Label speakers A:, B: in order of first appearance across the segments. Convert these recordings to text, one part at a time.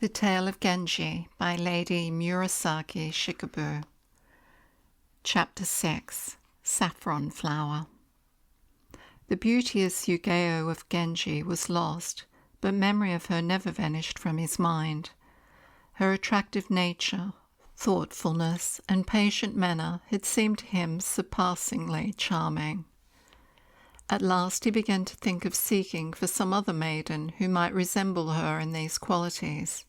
A: The Tale of Genji by Lady Murasaki Shikibu. Chapter 6. Saffron Flower. The beauteous Yugeo of Genji was lost, but memory of her never vanished from his mind. Her attractive nature, thoughtfulness, and patient manner had seemed to him surpassingly charming. At last he began to think of seeking for some other maiden who might resemble her in these qualities.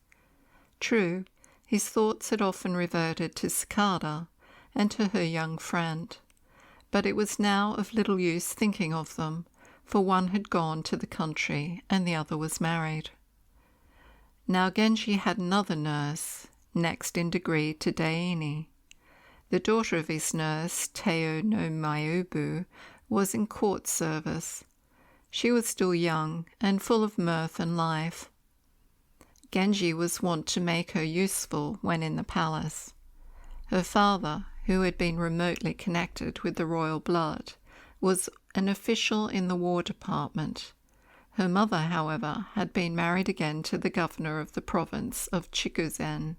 A: True, his thoughts had often reverted to Cicada and to her young friend, but it was now of little use thinking of them, for one had gone to the country and the other was married. Now Genji had another nurse, next in degree to Daini. The daughter of his nurse, Teo no Mayubu, was in court service. She was still young and full of mirth and life. Genji was wont to make her useful when in the palace. Her father, who had been remotely connected with the royal blood, was an official in the War Department. Her mother, however, had been married again to the governor of the province of Chikuzen,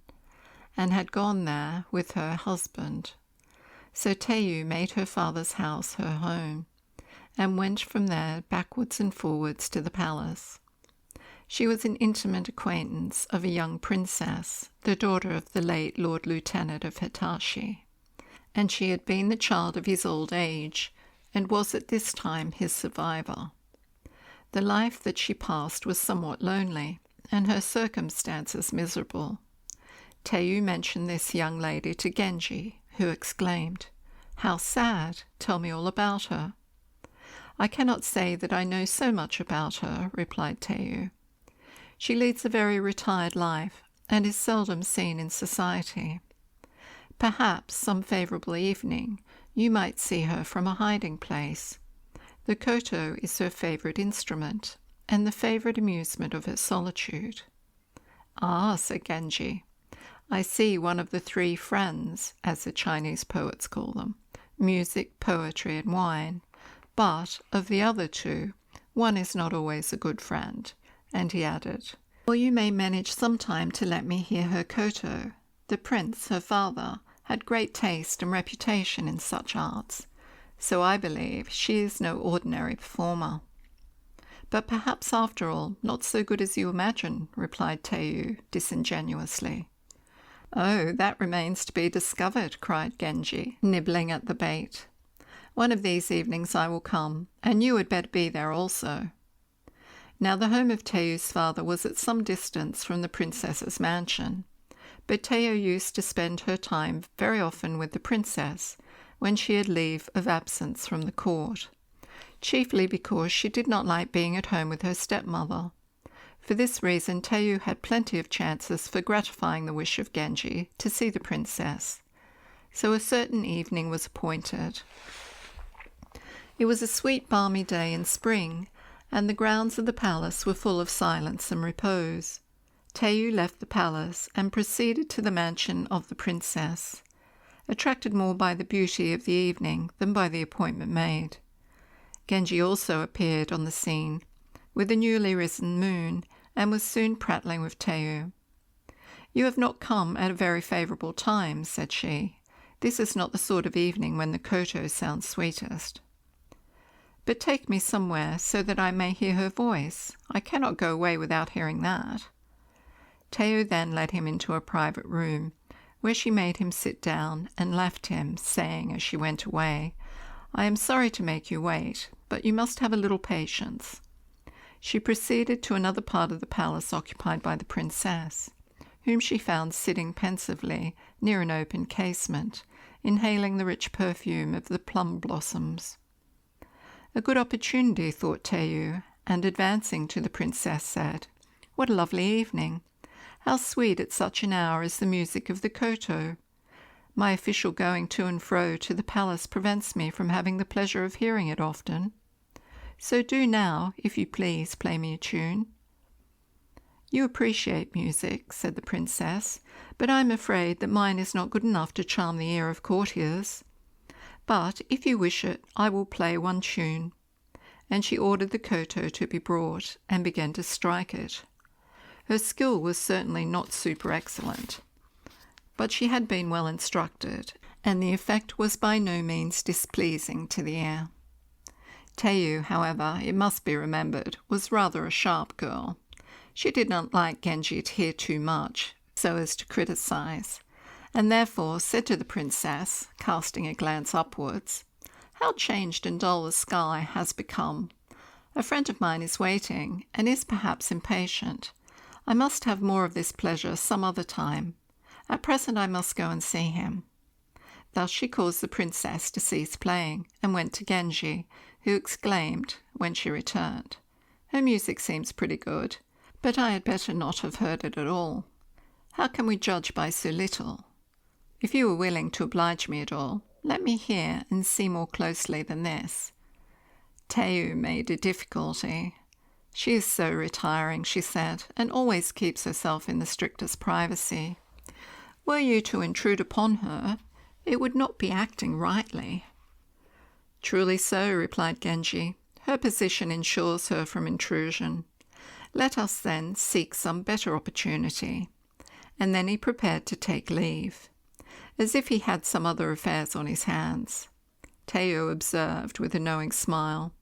A: and had gone there with her husband. So Teiyu made her father's house her home, and went from there backwards and forwards to the palace. She was an intimate acquaintance of a young princess, the daughter of the late Lord Lieutenant of Hitachi, and she had been the child of his old age, and was at this time his survivor. The life that she passed was somewhat lonely, and her circumstances miserable. Teiyu mentioned this young lady to Genji, who exclaimed, "How sad! Tell me all about her." "I cannot say that I know so much about her," replied Teiyu. "She leads a very retired life, and is seldom seen in society. Perhaps some favourable evening you might see her from a hiding place. The koto is her favourite instrument, and the favourite amusement of her solitude." "Ah," said Genji, "I see one of the three friends, as the Chinese poets call them, music, poetry, and wine. But of the other two, one is not always a good friend." And he added, "Well, you may manage some time to let me hear her koto. The prince, her father, had great taste and reputation in such arts, so I believe she is no ordinary performer." "But perhaps, after all, not so good as you imagine," replied Teiyu disingenuously. "Oh, that remains to be discovered," cried Genji, nibbling at the bait. "One of these evenings I will come, and you had better be there also." Now the home of Teiyu's father was at some distance from the princess's mansion, but Teiyu used to spend her time very often with the princess when she had leave of absence from the court, chiefly because she did not like being at home with her stepmother. For this reason Teiyu had plenty of chances for gratifying the wish of Genji to see the princess. So a certain evening was appointed. It was a sweet balmy day in spring, and the grounds of the palace were full of silence and repose. Teiyu left the palace and proceeded to the mansion of the princess, attracted more by the beauty of the evening than by the appointment made. Genji also appeared on the scene, with the newly risen moon, and was soon prattling with Teiyu. "You have not come at a very favourable time," said she. "This is not the sort of evening when the koto sounds sweetest." "But take me somewhere so that I may hear her voice. I cannot go away without hearing that." Teiyu then led him into a private room, where she made him sit down and left him, saying as she went away, "I am sorry to make you wait, but you must have a little patience." She proceeded to another part of the palace occupied by the princess, whom she found sitting pensively near an open casement, inhaling the rich perfume of the plum blossoms. A good opportunity, thought Teiyu, and advancing to the princess said, "What a lovely evening! How sweet at such an hour is the music of the koto! My official going to and fro to the palace prevents me from having the pleasure of hearing it often. So do now, if you please, play me a tune." "You appreciate music," said the princess, "but I am afraid that mine is not good enough to charm the ear of courtiers. But if you wish it, I will play one tune." And she ordered the koto to be brought, and began to strike it. Her skill was certainly not super excellent, but she had been well instructed, and the effect was by no means displeasing to the ear. Teiyu, however, it must be remembered, was rather a sharp girl. She did not like Genji to hear too much, so as to criticize, and therefore said to the princess, casting a glance upwards, "How changed and dull the sky has become. A friend of mine is waiting, and is perhaps impatient. I must have more of this pleasure some other time. At present I must go and see him." Thus she caused the princess to cease playing, and went to Genji, who exclaimed, when she returned, "Her music seems pretty good, but I had better not have heard it at all. How can we judge by so little? If you are willing to oblige me at all, let me hear and see more closely than this." Teiyu made a difficulty. "She is so retiring," she said, "and always keeps herself in the strictest privacy. Were you to intrude upon her, it would not be acting rightly." "Truly so," replied Genji. "Her position ensures her from intrusion. Let us then seek some better opportunity." And then he prepared to take leave, as if he had some other affairs on his hands. Teiyu observed with a knowing smile,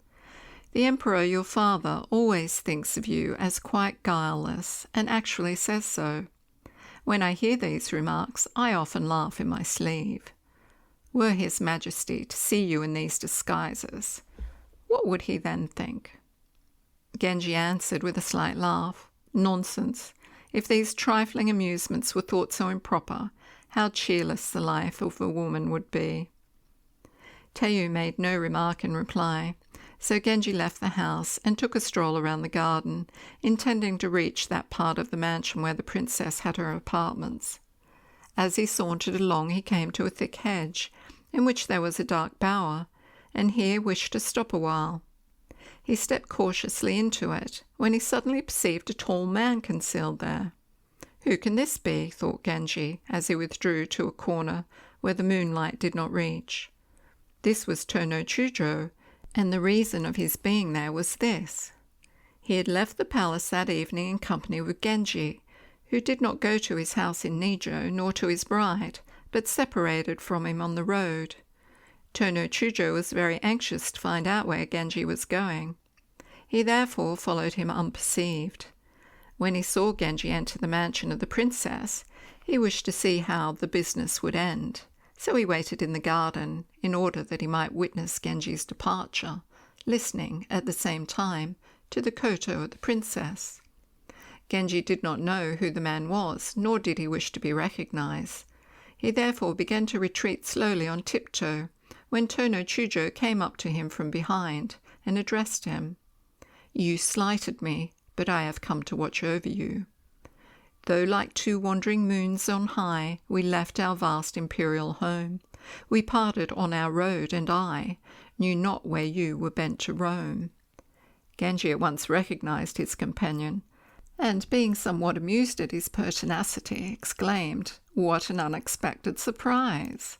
A: "The Emperor, your father, always thinks of you as quite guileless, and actually says so. When I hear these remarks, I often laugh in my sleeve. Were His Majesty to see you in these disguises, what would he then think?" Genji answered with a slight laugh, "Nonsense. If these trifling amusements were thought so improper, how cheerless the life of a woman would be." Teiyu made no remark in reply, so Genji left the house and took a stroll around the garden, intending to reach that part of the mansion where the princess had her apartments. As he sauntered along, he came to a thick hedge, in which there was a dark bower, and here wished to stop a while. He stepped cautiously into it, when he suddenly perceived a tall man concealed there. "Who can this be?" thought Genji, as he withdrew to a corner where the moonlight did not reach. This was Tono Chujo, and the reason of his being there was this. He had left the palace that evening in company with Genji, who did not go to his house in Nijo nor to his bride, but separated from him on the road. Tono Chujo was very anxious to find out where Genji was going. He therefore followed him unperceived. When he saw Genji enter the mansion of the princess, he wished to see how the business would end, so he waited in the garden in order that he might witness Genji's departure, listening at the same time to the koto of the princess. Genji did not know who the man was, nor did he wish to be recognized. He therefore began to retreat slowly on tiptoe, when Tono Chujo came up to him from behind and addressed him. "You slighted me, but I have come to watch over you. Though like two wandering moons on high, we left our vast imperial home. We parted on our road, and I knew not where you were bent to roam." Genji at once recognized his companion, and being somewhat amused at his pertinacity, exclaimed, "What an unexpected surprise!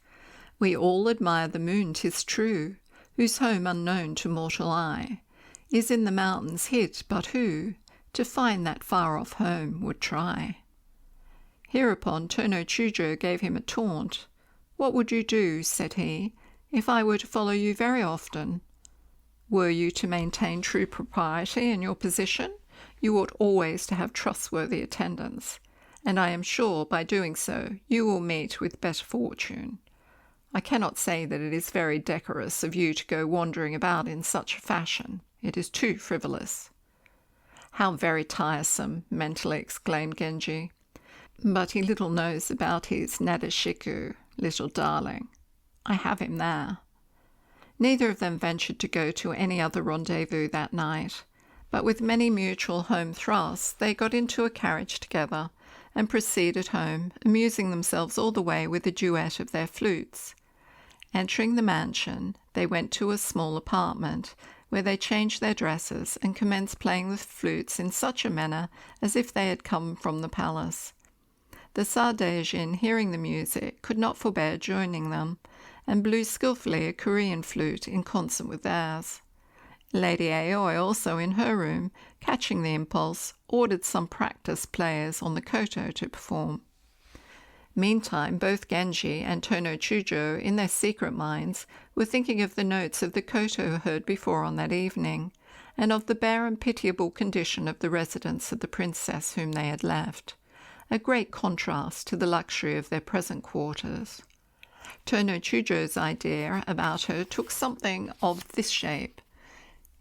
A: We all admire the moon, 'tis true, whose home unknown to mortal eye is in the mountains hid, but who to find that far-off home would try." Hereupon Tono Chujo gave him a taunt. "What would you do," said he, "if I were to follow you very often? Were you to maintain true propriety in your position, you ought always to have trustworthy attendants, and I am sure by doing so you will meet with better fortune. I cannot say that it is very decorous of you to go wandering about in such a fashion. It is too frivolous." "How very tiresome," mentally exclaimed Genji. "But he little knows about his Nadeshiku, little darling. I have him there." Neither of them ventured to go to any other rendezvous that night, but with many mutual home thrusts they got into a carriage together and proceeded home, amusing themselves all the way with a duet of their flutes. Entering the mansion, they went to a small apartment, where they changed their dresses and commenced playing the flutes in such a manner as if they had come from the palace. The Sardaisian, hearing the music, could not forbear joining them, and blew skilfully a Korean flute in concert with theirs. Lady Aoi, also in her room, catching the impulse, ordered some practice players on the koto to perform. Meantime, both Genji and Tono Chujo, in their secret minds, were thinking of the notes of the koto heard before on that evening, and of the bare and pitiable condition of the residence of the princess whom they had left, a great contrast to the luxury of their present quarters. Tono Chujo's idea about her took something of this shape.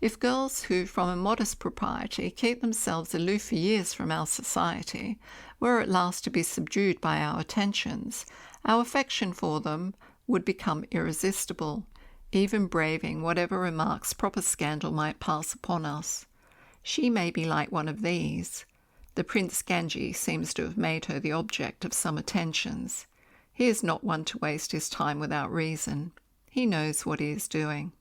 A: If girls who, from a modest propriety, keep themselves aloof for years from our society, were at last to be subdued by our attentions, our affection for them would become irresistible, even braving whatever remarks proper scandal might pass upon us. She may be like one of these. The Prince Genji seems to have made her the object of some attentions. He is not one to waste his time without reason. He knows what he is doing.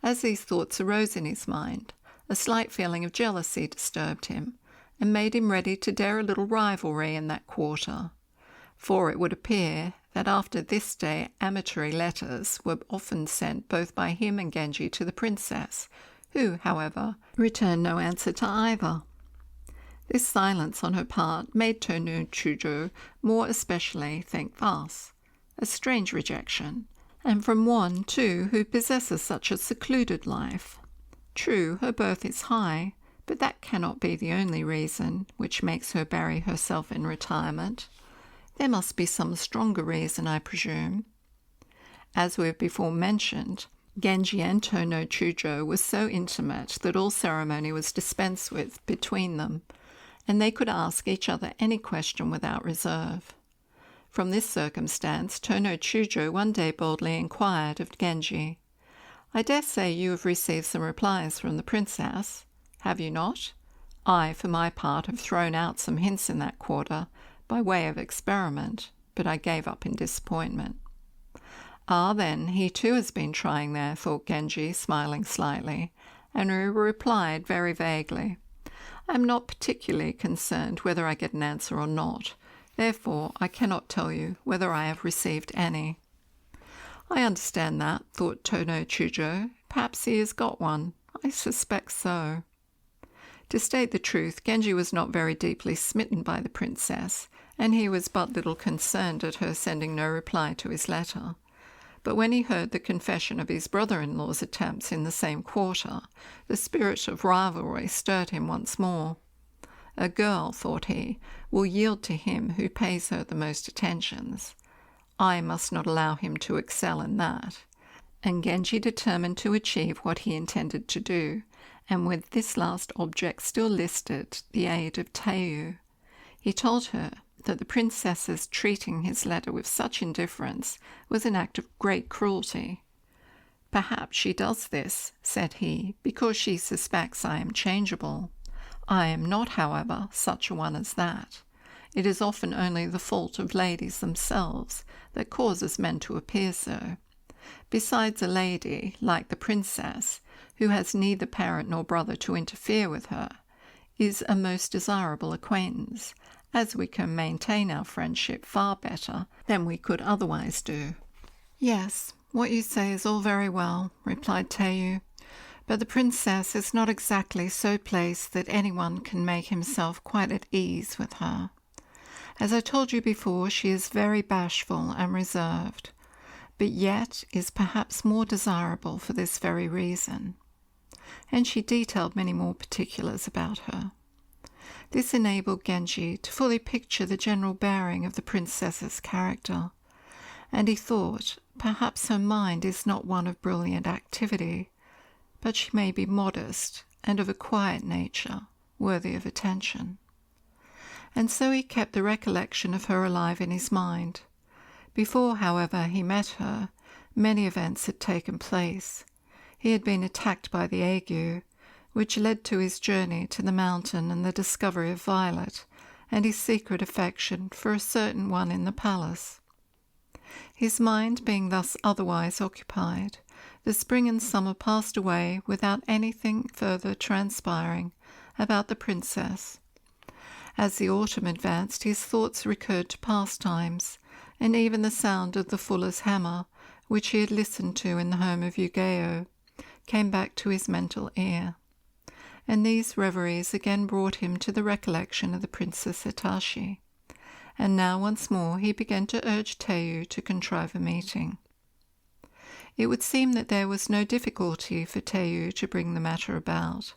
A: As these thoughts arose in his mind, a slight feeling of jealousy disturbed him, and made him ready to dare a little rivalry in that quarter. For it would appear that after this day amatory letters were often sent both by him and Genji to the princess, who, however, returned no answer to either. This silence on her part made Tono Chujo more especially think thus, a strange rejection, and from one, too, who possesses such a secluded life. True, her birth is high, but that cannot be the only reason which makes her bury herself in retirement. There must be some stronger reason, I presume. As we have before mentioned, Genji and Tono Chujo were so intimate that all ceremony was dispensed with between them, and they could ask each other any question without reserve. From this circumstance, Tono Chujo one day boldly inquired of Genji, "I dare say you have received some replies from the princess, have you not? I, for my part, have thrown out some hints in that quarter, by way of experiment, but I gave up in disappointment." "Ah, then, he too has been trying there," thought Genji, smiling slightly, and replied very vaguely, "I am not particularly concerned whether I get an answer or not. Therefore, I cannot tell you whether I have received any." "I understand that," thought Tono Chujo. "Perhaps he has got one. I suspect so." To state the truth, Genji was not very deeply smitten by the princess, and he was but little concerned at her sending no reply to his letter. But when he heard the confession of his brother-in-law's attempts in the same quarter, the spirit of rivalry stirred him once more. A girl, thought he, will yield to him who pays her the most attentions. I must not allow him to excel in that. And Genji determined to achieve what he intended to do, and with this last object still listed, the aid of Teiyu. He told her that the princess's treating his letter with such indifference was an act of great cruelty. "Perhaps she does this," said he, "because she suspects I am changeable. I am not, however, such a one as that. It is often only the fault of ladies themselves that causes men to appear so. Besides, a lady, like the princess, who has neither parent nor brother to interfere with her, is a most desirable acquaintance, as we can maintain our friendship far better than we could otherwise do." "Yes, what you say is all very well," replied Teiyu, "but the princess is not exactly so placed that anyone can make himself quite at ease with her. As I told you before, she is very bashful and reserved, but yet is perhaps more desirable for this very reason." And she detailed many more particulars about her. This enabled Genji to fully picture the general bearing of the princess's character, and he thought, perhaps her mind is not one of brilliant activity, but she may be modest and of a quiet nature, worthy of attention. And so he kept the recollection of her alive in his mind. Before, however, he met her, many events had taken place. He had been attacked by the ague, which led to his journey to the mountain and the discovery of Violet, and his secret affection for a certain one in the palace. His mind being thus otherwise occupied, the spring and summer passed away without anything further transpiring about the princess. As the autumn advanced, his thoughts recurred to pastimes, and even the sound of the fuller's hammer, which he had listened to in the home of Yugeo, came back to his mental ear, and these reveries again brought him to the recollection of the Princess Hitachi, and now once more he began to urge Teiyu to contrive a meeting. It would seem that there was no difficulty for Teiyu to bring the matter about,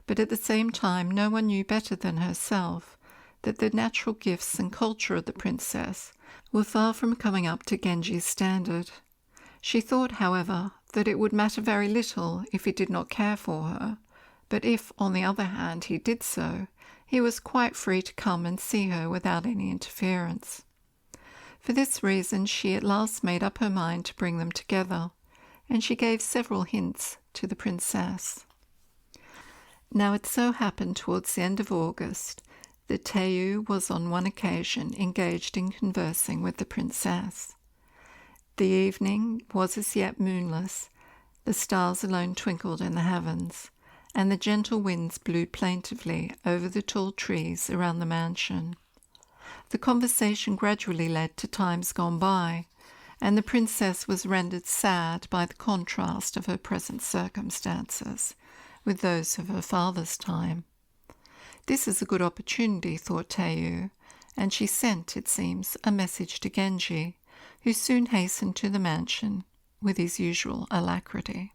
A: but at the same time no one knew better than herself that the natural gifts and culture of the princess were far from coming up to Genji's standard. She thought, however, that it would matter very little if he did not care for her, but if, on the other hand, he did so, he was quite free to come and see her without any interference. For this reason she at last made up her mind to bring them together, and she gave several hints to the princess. Now it so happened towards the end of August that Teiyu was on one occasion engaged in conversing with the princess. The evening was as yet moonless, the stars alone twinkled in the heavens, and the gentle winds blew plaintively over the tall trees around the mansion. The conversation gradually led to times gone by, and the princess was rendered sad by the contrast of her present circumstances with those of her father's time. This is a good opportunity, thought Teiyu, and she sent, it seems, a message to Genji, who soon hastened to the mansion with his usual alacrity.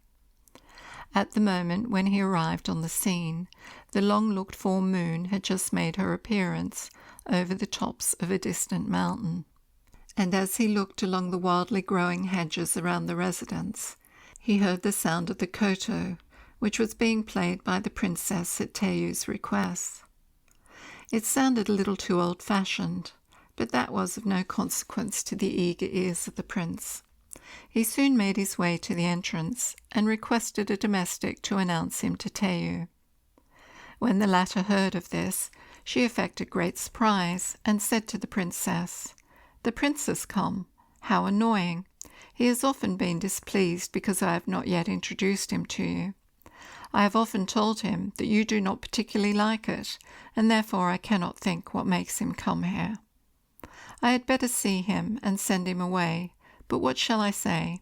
A: At the moment when he arrived on the scene, the long-looked-for moon had just made her appearance over the tops of a distant mountain, and as he looked along the wildly growing hedges around the residence, he heard the sound of the koto, which was being played by the princess at Teiyu's request. It sounded a little too old-fashioned, but that was of no consequence to the eager ears of the prince. He soon made his way to the entrance and requested a domestic to announce him to Teiyu. When the latter heard of this, she affected great surprise and said to the princess, "The prince has come. How annoying! He has often been displeased because I have not yet introduced him to you. I have often told him that you do not particularly like it, and therefore I cannot think what makes him come here. I had better see him and send him away, but what shall I say?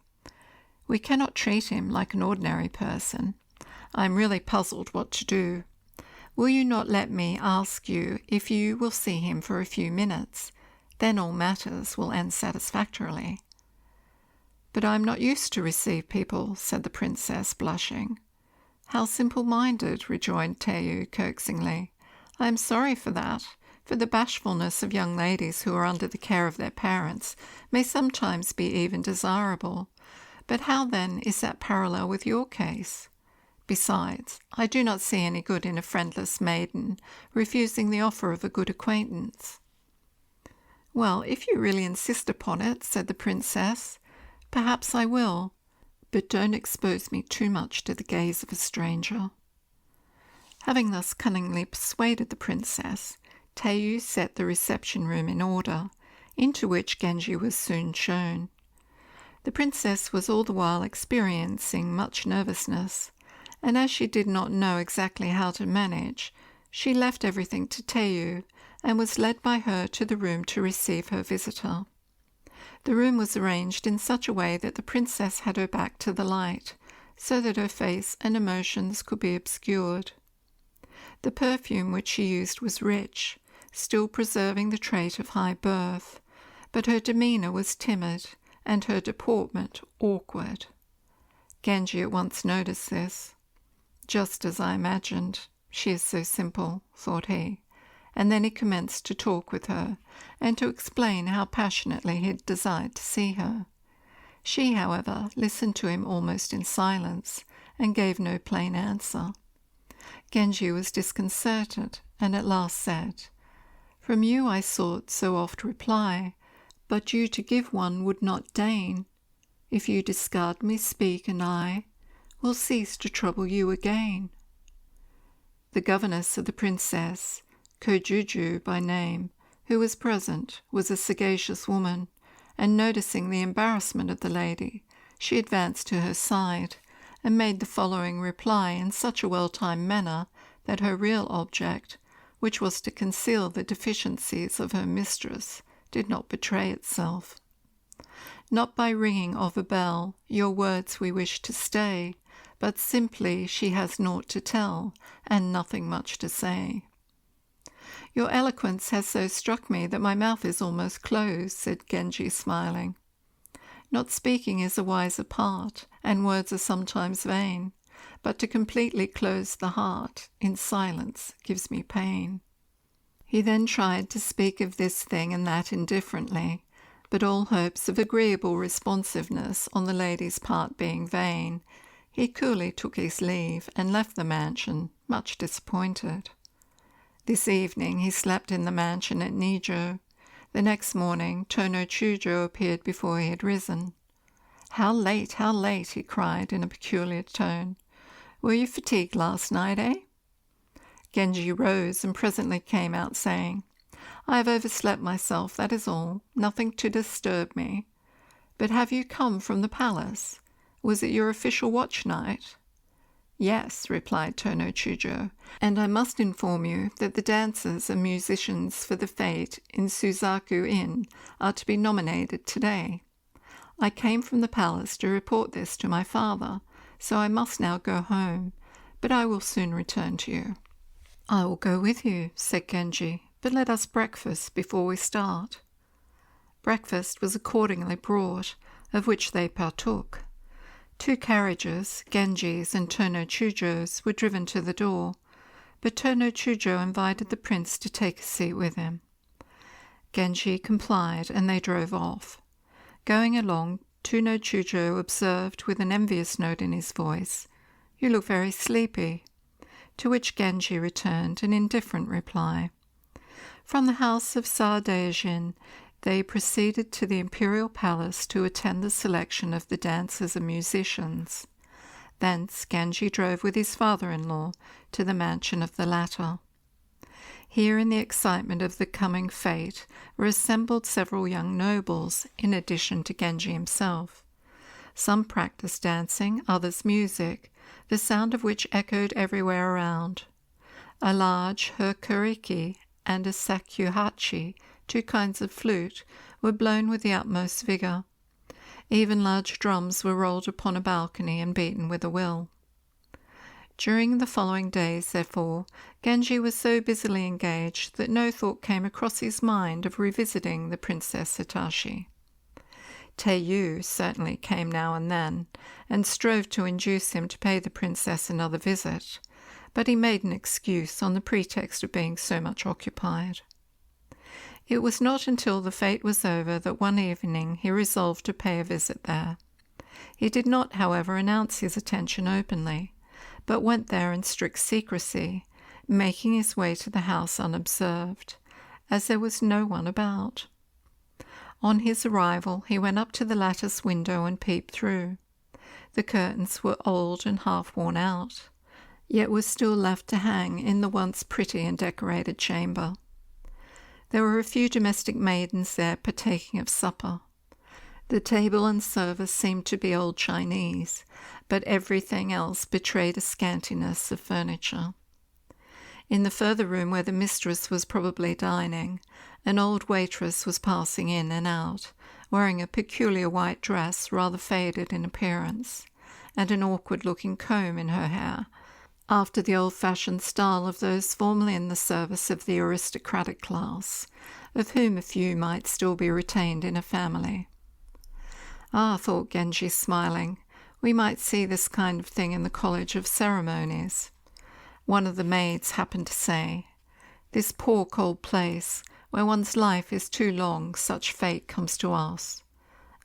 A: We cannot treat him like an ordinary person. I am really puzzled what to do. Will you not let me ask you if you will see him for a few minutes? Then all matters will end satisfactorily." "But I am not used to receive people," said the princess, blushing. "How simple-minded," rejoined Teiyu coaxingly. "I am sorry for that, for the bashfulness of young ladies who are under the care of their parents may sometimes be even desirable. But how then is that parallel with your case? Besides, I do not see any good in a friendless maiden refusing the offer of a good acquaintance." "Well, if you really insist upon it," said the princess, "perhaps I will, but don't expose me too much to the gaze of a stranger." Having thus cunningly persuaded the princess, Teiyu set the reception room in order, into which Genji was soon shown. The princess was all the while experiencing much nervousness, and as she did not know exactly how to manage, she left everything to Teiyu and was led by her to the room to receive her visitor. The room was arranged in such a way that the princess had her back to the light, so that her face and emotions could be obscured. The perfume which she used was rich, still preserving the trait of high birth, but her demeanour was timid and her deportment awkward. Genji at once noticed this. "Just as I imagined. She is so simple," thought he, and then he commenced to talk with her and to explain how passionately he had desired to see her. She, however, listened to him almost in silence and gave no plain answer. Genji was disconcerted and at last said, "From you I sought so oft reply, but you to give one would not deign. If you discard me, speak, and I will cease to trouble you again." The governess of the princess, Kojuju by name, who was present, was a sagacious woman, and noticing the embarrassment of the lady, she advanced to her side and made the following reply in such a well-timed manner that her real object, which was to conceal the deficiencies of her mistress, did not betray itself. "Not by ringing of a bell your words we wish to stay, but simply she has naught to tell, and nothing much to say. "Your eloquence has so struck me that my mouth is almost closed," said Genji, smiling. "Not speaking is a wiser part, and words are sometimes vain, but to completely close the heart in silence gives me pain." He then tried to speak of this thing and that indifferently, but all hopes of agreeable responsiveness on the lady's part being vain, he coolly took his leave and left the mansion, much disappointed. This evening he slept in the mansion at Nijo. The next morning Tono Chujo appeared before he had risen. How late, he cried in a peculiar tone. "Were you fatigued last night, eh?" Genji rose and presently came out, saying, "I have overslept myself, that is all, nothing to disturb me. But have you come from the palace? Was it your official watch night?" "Yes," replied Tono Chujo, "and I must inform you that the dancers and musicians for the fete in Suzaku Inn are to be nominated today. I came from the palace to report this to my father, so I must now go home, but I will soon return to you." "I will go with you," said Genji, "but let us breakfast before we start." Breakfast was accordingly brought, of which they partook. 2 carriages, Genji's and Tono Chujo's, were driven to the door, but Tono Chujo invited the prince to take a seat with him. Genji complied, and they drove off. Going along, Tono Chujo observed with an envious note in his voice, "You look very sleepy," to which Genji returned an indifferent reply. From the house of Sadaijin, they proceeded to the imperial palace to attend the selection of the dancers and musicians. Thence Genji drove with his father-in-law to the mansion of the latter. Here, in the excitement of the coming fete, were assembled several young nobles, in addition to Genji himself. Some practised dancing, others music, the sound of which echoed everywhere around. A large hurkuriki and a sakuhachi, 2 kinds of flute, were blown with the utmost vigour. Even large drums were rolled upon a balcony and beaten with a will. During the following days, therefore, Genji was so busily engaged that no thought came across his mind of revisiting the Princess Hitachi. Teiyu certainly came now and then, and strove to induce him to pay the princess another visit, but he made an excuse on the pretext of being so much occupied. It was not until the fete was over that one evening he resolved to pay a visit there. He did not, however, announce his attention openly, but went there in strict secrecy, making his way to the house unobserved, as there was no one about. On his arrival, he went up to the lattice window and peeped through. The curtains were old and half worn out, yet were still left to hang in the once pretty and decorated chamber. There were a few domestic maidens there partaking of supper. The table and service seemed to be old Chinese, but everything else betrayed a scantiness of furniture. In the further room where the mistress was probably dining, an old waitress was passing in and out, wearing a peculiar white dress rather faded in appearance, and an awkward-looking comb in her hair, after the old-fashioned style of those formerly in the service of the aristocratic class, of whom a few might still be retained in a family. "Ah," thought Genji, smiling, "we might see this kind of thing in the College of Ceremonies." One of the maids happened to say, "This poor cold place, where one's life is too long, such fate comes to us."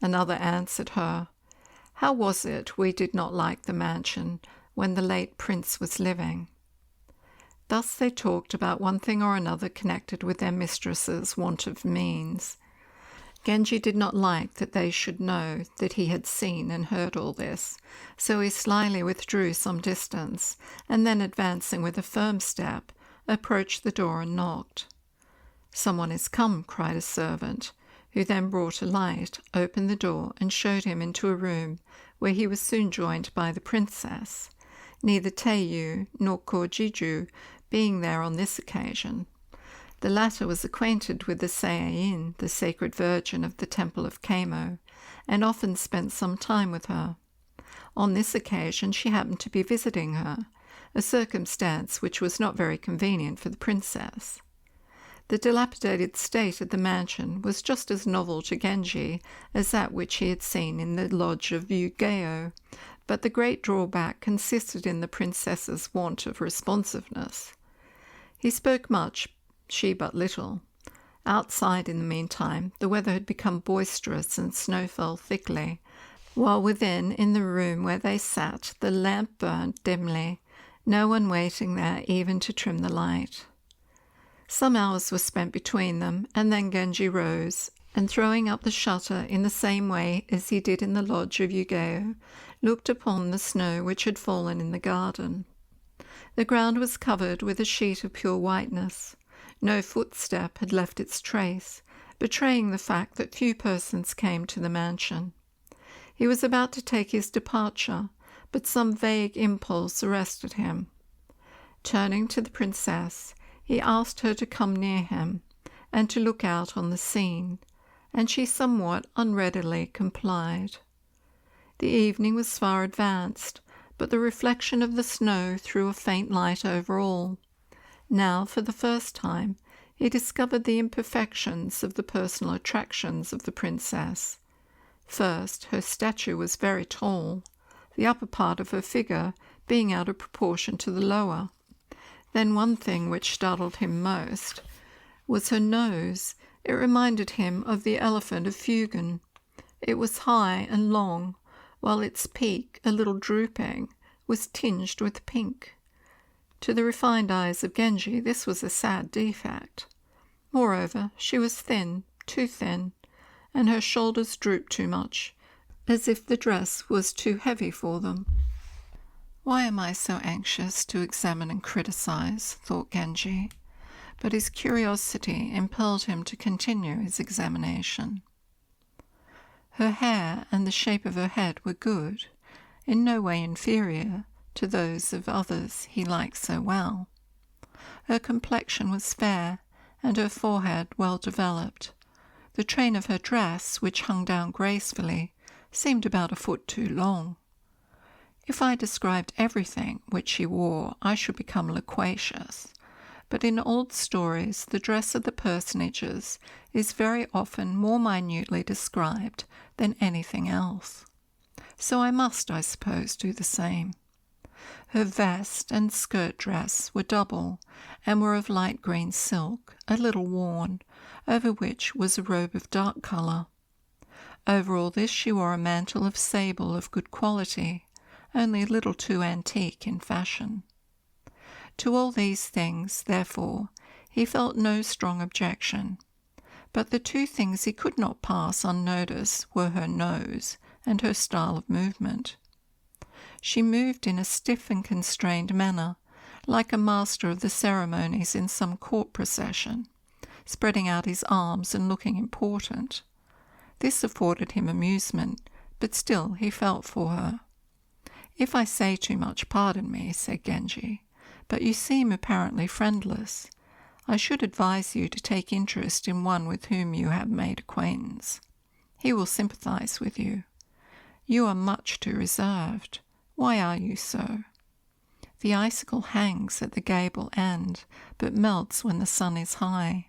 A: Another answered her, "How was it we did not like the mansion when the late prince was living?" Thus they talked about one thing or another connected with their mistress's want of means. Genji did not like that they should know that he had seen and heard all this, so he slyly withdrew some distance, and then advancing with a firm step, approached the door and knocked. "Someone is come," cried a servant, who then brought a light, opened the door, and showed him into a room where he was soon joined by the princess, neither Teiyu nor Kojiju being there on this occasion. The latter was acquainted with the Seiin, the sacred virgin of the temple of Kamo, and often spent some time with her. On this occasion she happened to be visiting her, a circumstance which was not very convenient for the princess. The dilapidated state of the mansion was just as novel to Genji as that which he had seen in the lodge of Yugeo, but the great drawback consisted in the princess's want of responsiveness. He spoke much, she but little. Outside, in the meantime, the weather had become boisterous and snow fell thickly, while within, in the room where they sat, the lamp burned dimly, no one waiting there even to trim the light. Some hours were spent between them, and then Genji rose, and throwing up the shutter in the same way as he did in the lodge of Yugeo, looked upon the snow which had fallen in the garden. The ground was covered with a sheet of pure whiteness. No footstep had left its trace, betraying the fact that few persons came to the mansion. He was about to take his departure, but some vague impulse arrested him. Turning to the princess, he asked her to come near him and to look out on the scene, and she somewhat unreadily complied. The evening was far advanced, but the reflection of the snow threw a faint light over all. Now, for the first time, he discovered the imperfections of the personal attractions of the princess. First, her stature was very tall, the upper part of her figure being out of proportion to the lower. Then one thing which startled him most was her nose. It reminded him of the elephant of Fugen. It was high and long, while its peak, a little drooping, was tinged with pink. To the refined eyes of Genji this was a sad defect. Moreover, she was thin, too thin, and her shoulders drooped too much, as if the dress was too heavy for them. "Why am I so anxious to examine and criticize?" thought Genji, but his curiosity impelled him to continue his examination. Her hair and the shape of her head were good, in no way inferior to those of others he liked so well. Her complexion was fair, and her forehead well developed. The train of her dress, which hung down gracefully, seemed about a foot too long. If I described everything which she wore, I should become loquacious, but in old stories the dress of the personages is very often more minutely described than anything else. So I must, I suppose, do the same. Her vest and skirt dress were double, and were of light green silk, a little worn, over which was a robe of dark colour. Over all this she wore a mantle of sable of good quality, only a little too antique in fashion. To all these things, therefore, he felt no strong objection, but the two things he could not pass unnoticed were her nose and her style of movement. She moved in a stiff and constrained manner, like a master of the ceremonies in some court procession, spreading out his arms and looking important. This afforded him amusement, but still he felt for her. "If I say too much, pardon me," said Genji, "but you seem apparently friendless. I should advise you to take interest in one with whom you have made acquaintance. He will sympathize with you. You are much too reserved. Why are you so? The icicle hangs at the gable end, but melts when the sun is high.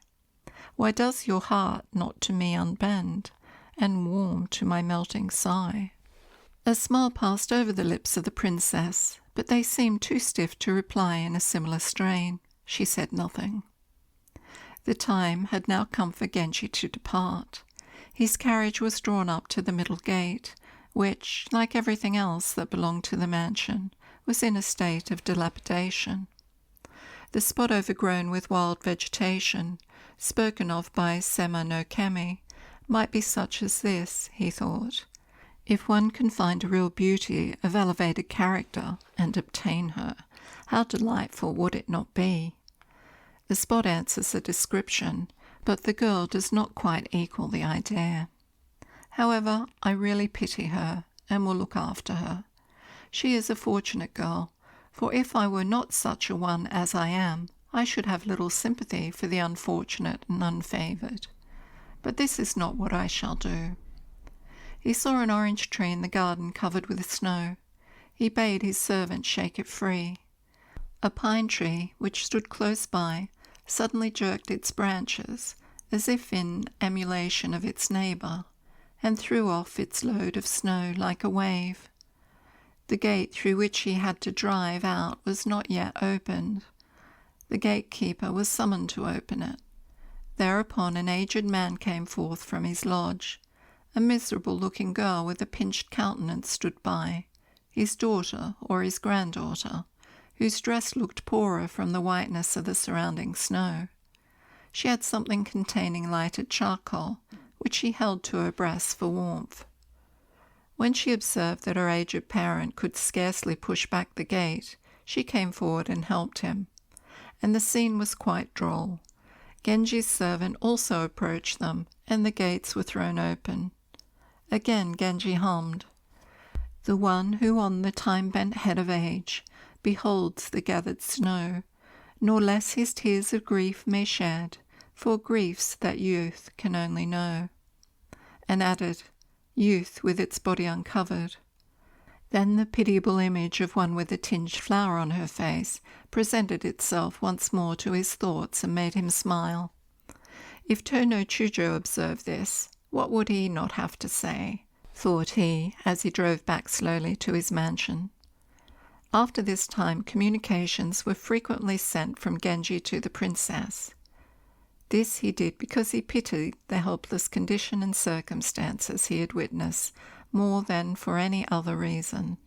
A: Why does your heart not to me unbend, and warm to my melting sigh?" A smile passed over the lips of the princess, but they seemed too stiff to reply in a similar strain. She said nothing. The time had now come for Genji to depart. His carriage was drawn up to the middle gate, which, like everything else that belonged to the mansion, was in a state of dilapidation. The spot overgrown with wild vegetation, spoken of by Sema no Kami, might be such as this, he thought. If one can find a real beauty of elevated character and obtain her, how delightful would it not be? The spot answers the description, but the girl does not quite equal the idea. However, I really pity her, and will look after her. She is a fortunate girl, for if I were not such a one as I am, I should have little sympathy for the unfortunate and unfavoured. But this is not what I shall do. He saw an orange tree in the garden covered with snow. he bade his servant shake it free. A pine tree, which stood close by, suddenly jerked its branches, as if in emulation of its neighbour, and threw off its load of snow like a wave. The gate through which he had to drive out was not yet opened. The gatekeeper was summoned to open it. Thereupon an aged man came forth from his lodge. A miserable-looking girl with a pinched countenance stood by, his daughter or his granddaughter, whose dress looked poorer from the whiteness of the surrounding snow. She had something containing lighted charcoal, which she held to her breast for warmth. When she observed that her aged parent could scarcely push back the gate, she came forward and helped him, and the scene was quite droll. Genji's servant also approached them, and the gates were thrown open. Again Genji hummed, "The one who on the time-bent head of age beholds the gathered snow, nor less his tears of grief may shed, for griefs that youth can only know," and added, "Youth with its body uncovered." Then the pitiable image of one with a tinged flower on her face presented itself once more to his thoughts and made him smile. If Tono Chujo observed this, what would he not have to say, thought he, as he drove back slowly to his mansion. After this time communications were frequently sent from Genji to the princess. This he did because he pitied the helpless condition and circumstances he had witnessed more than for any other reason.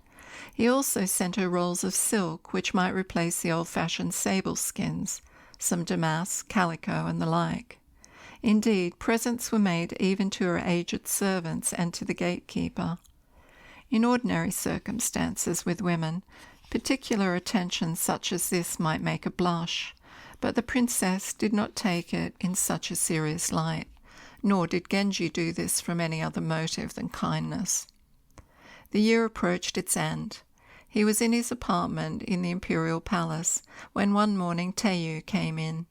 A: He also sent her rolls of silk which might replace the old-fashioned sable skins, some damask, calico, and the like. Indeed, presents were made even to her aged servants and to the gatekeeper. In ordinary circumstances with women, particular attention such as this might make a blush, but the princess did not take it in such a serious light, nor did Genji do this from any other motive than kindness. The year approached its end. He was in his apartment in the imperial palace when one morning Teiyu came in.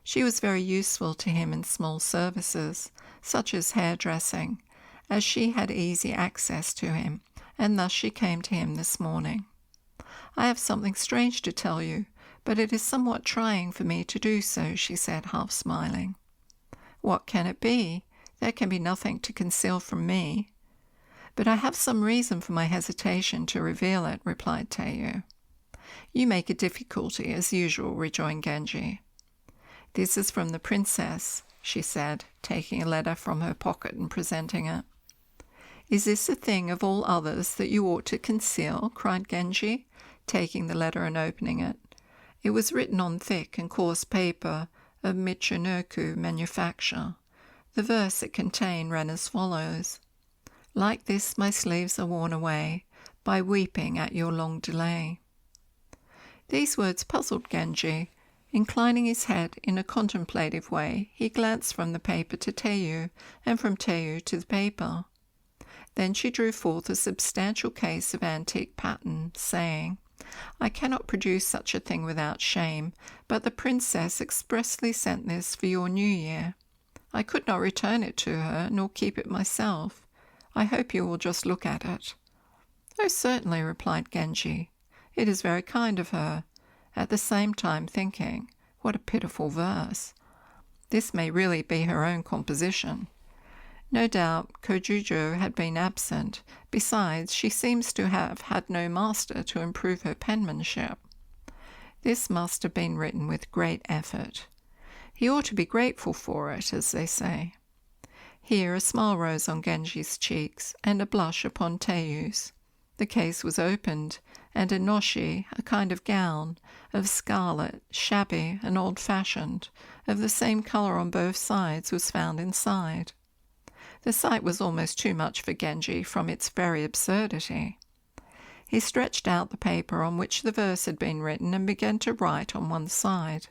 A: She was very useful to him in small services, such as hairdressing, as she had easy access to him, and thus she came to him this morning. "I have something strange to tell you, but it is somewhat trying for me to do so," she said, half smiling. "What can it be? There can be nothing to conceal from me." "But I have some reason for my hesitation to reveal it," replied Teiyu. "You make a difficulty, as usual," rejoined Genji. "This is from the princess," she said, taking a letter from her pocket and presenting it. "Is this a thing of all others that you ought to conceal?" cried Genji, taking the letter and opening it. It was written on thick and coarse paper of Michinoku manufacture. The verse it contained ran as follows: "Like this my sleeves are worn away by weeping at your long delay." These words puzzled Genji. Inclining his head in a contemplative way, he glanced from the paper to Teiyu, and from Teiyu to the paper. Then she drew forth a substantial case of antique pattern, saying, "I cannot produce such a thing without shame, but the princess expressly sent this for your New Year. I could not return it to her, nor keep it myself. I hope you will just look at it." "Oh, certainly," replied Genji. "It is very kind of her," at the same time thinking, what a pitiful verse. This may really be her own composition. No doubt Kojujo had been absent. Besides, she seems to have had no master to improve her penmanship. This must have been written with great effort. He ought to be grateful for it, as they say. Here a smile rose on Genji's cheeks, and a blush upon Teiyu's. The case was opened, and a noshi, a kind of gown, of scarlet, shabby and old-fashioned, of the same colour on both sides, was found inside. The sight was almost too much for Genji from its very absurdity. He stretched out the paper on which the verse had been written and began to write on one side,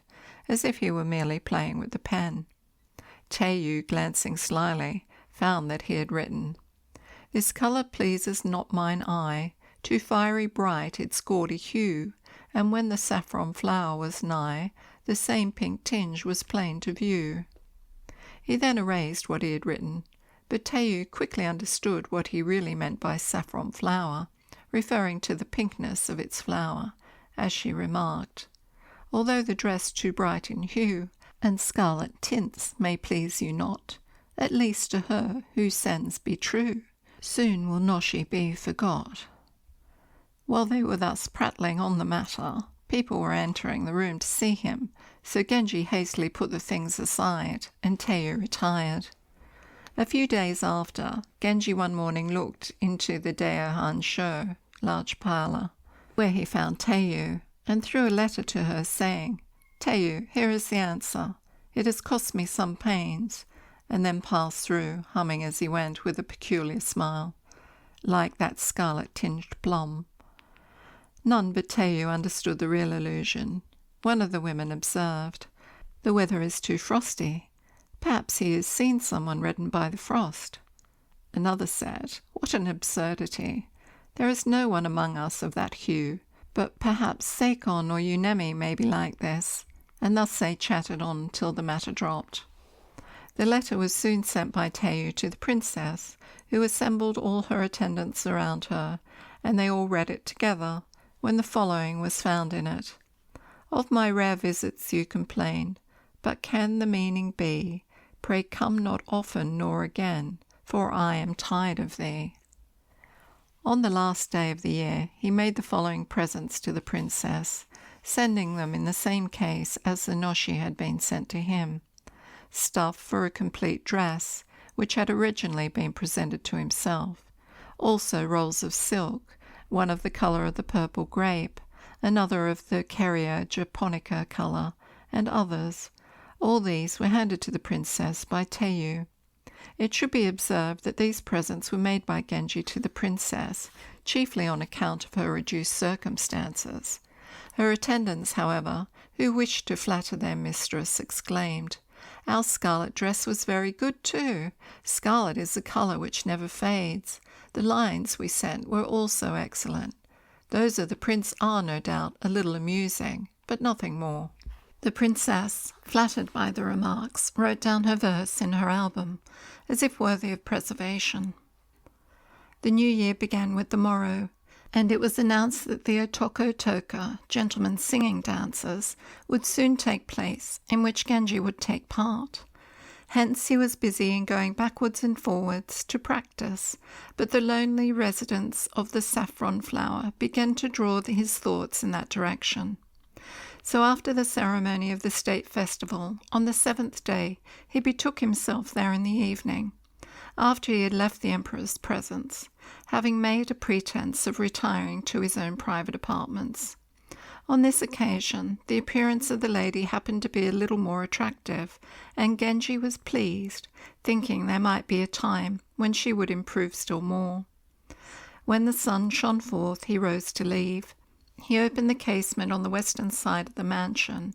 A: as if he were merely playing with the pen. Teiyu, glancing slyly, found that he had written, "This colour pleases not mine eye, too fiery bright its gaudy hue, and when the saffron flower was nigh, the same pink tinge was plain to view." He then erased what he had written, but Teiyu quickly understood what he really meant by saffron flower, referring to the pinkness of its flower, as she remarked, "Although the dress too bright in hue, and scarlet tints may please you not, at least to her whose sense be true, soon will Noshi be forgot." While they were thus prattling on the matter, people were entering the room to see him, so Genji hastily put the things aside, and Teiyu retired. A few days after, Genji one morning looked into the Daiohan Sho, large parlour, where he found Teiyu, and threw a letter to her, saying, "Teiyu, here is the answer. It has cost me some pains," and then passed through, humming as he went with a peculiar smile, like that scarlet-tinged plum. None but Teiyu understood the real allusion. One of the women observed, "The weather is too frosty. Perhaps he has seen someone reddened by the frost." Another said, "What an absurdity! There is no one among us of that hue, but perhaps Seikon or Yunemi may be like this," and thus they chatted on till the matter dropped. The letter was soon sent by Teiyu to the princess, who assembled all her attendants around her, and they all read it together, when the following was found in it. "Of my rare visits you complain, but can the meaning be, pray come not often nor again, for I am tired of thee." On the last day of the year he made the following presents to the princess, sending them in the same case as the Noshi had been sent to him: stuff for a complete dress, which had originally been presented to himself, also rolls of silk, one of the colour of the purple grape, another of the Ceria japonica colour, and others. All these were handed to the princess by Teiyu. It should be observed that these presents were made by Genji to the princess, chiefly on account of her reduced circumstances. Her attendants, however, who wished to flatter their mistress, exclaimed, "Our scarlet dress was very good too. Scarlet is a colour which never fades. The lines we sent were also excellent. Those of the prince are, no doubt, a little amusing, but nothing more." The princess, flattered by the remarks, wrote down her verse in her album, as if worthy of preservation. The new year began with the morrow, and it was announced that the Otoko Toka, gentlemen's singing dances, would soon take place, in which Genji would take part. Hence he was busy in going backwards and forwards to practice, but the lonely residence of the saffron flower began to draw his thoughts in that direction. So after the ceremony of the state festival, on the 7th day, he betook himself there in the evening, after he had left the emperor's presence, having made a pretence of retiring to his own private apartments. On this occasion, the appearance of the lady happened to be a little more attractive, and Genji was pleased, thinking there might be a time when she would improve still more. When the sun shone forth, he rose to leave. He opened the casement on the western side of the mansion,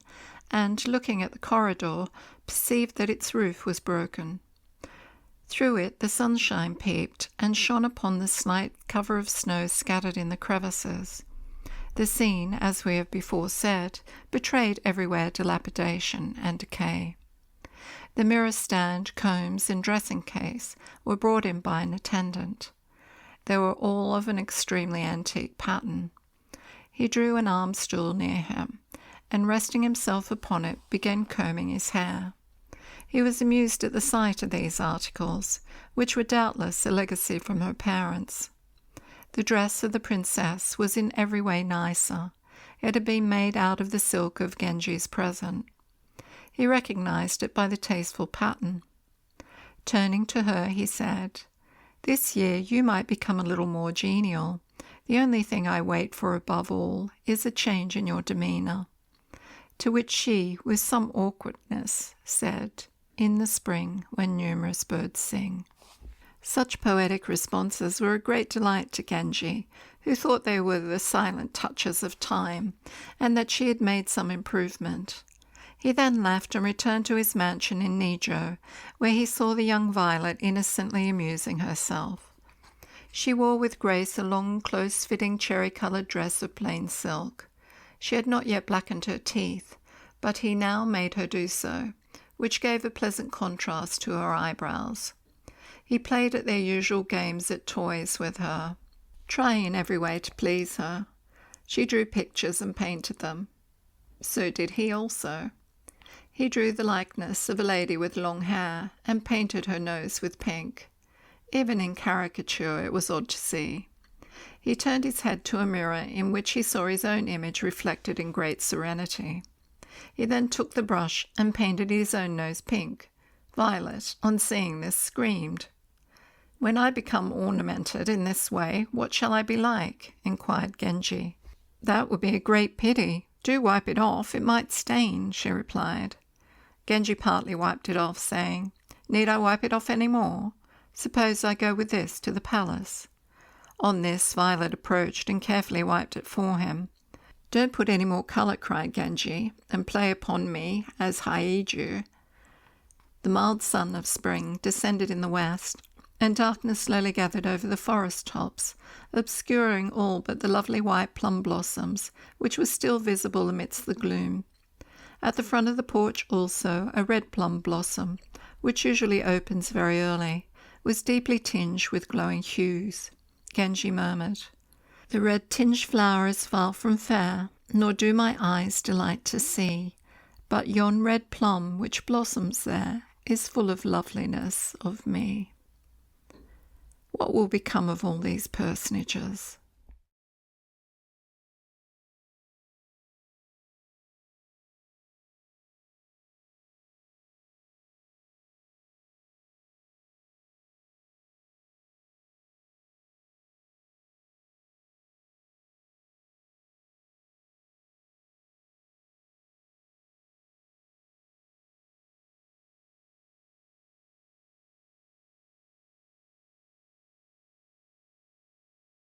A: and, looking at the corridor, perceived that its roof was broken. Through it the sunshine peeped, and shone upon the slight cover of snow scattered in the crevices. The scene, as we have before said, betrayed everywhere dilapidation and decay. The mirror stand, combs, and dressing case were brought in by an attendant. They were all of an extremely antique pattern. He drew an arm stool near him, and resting himself upon it, began combing his hair. He was amused at the sight of these articles, which were doubtless a legacy from her parents. The dress of the princess was in every way nicer. It had been made out of the silk of Genji's present. He recognized it by the tasteful pattern. Turning to her, he said, "This year you might become a little more genial. The only thing I wait for above all is a change in your demeanour." To which she, with some awkwardness, said, "In the spring, when numerous birds sing." Such poetic responses were a great delight to Genji, who thought they were the silent touches of time, and that she had made some improvement. He then left and returned to his mansion in Nijo, where he saw the young Violet innocently amusing herself. She wore with grace a long, close-fitting cherry-coloured dress of plain silk. She had not yet blackened her teeth, but he now made her do so, which gave a pleasant contrast to her eyebrows. He played at their usual games at toys with her. trying in every way to please her. She drew pictures and painted them. So did he also. He drew the likeness of a lady with long hair and painted her nose with pink. Even in caricature it was odd to see. He turned his head to a mirror in which he saw his own image reflected in great serenity. He then took the brush and painted his own nose pink. Violet, on seeing this, screamed. "When I become ornamented in this way, what shall I be like?" inquired Genji. "That would be a great pity. Do wipe it off, it might stain," she replied. Genji partly wiped it off, saying, "Need I wipe it off any more? Suppose I go with this to the palace?" On this, Violet approached and carefully wiped it for him. "Don't put any more colour," cried Genji, "and play upon me as Haiju." The mild sun of spring descended in the west, and darkness slowly gathered over the forest tops, obscuring all but the lovely white plum blossoms, which were still visible amidst the gloom. At the front of the porch also, a red plum blossom, which usually opens very early, was deeply tinged with glowing hues. Genji murmured, "The red tinged flower is far from fair, nor do my eyes delight to see, but yon red plum which blossoms there is full of loveliness of me." What will become of all these personages?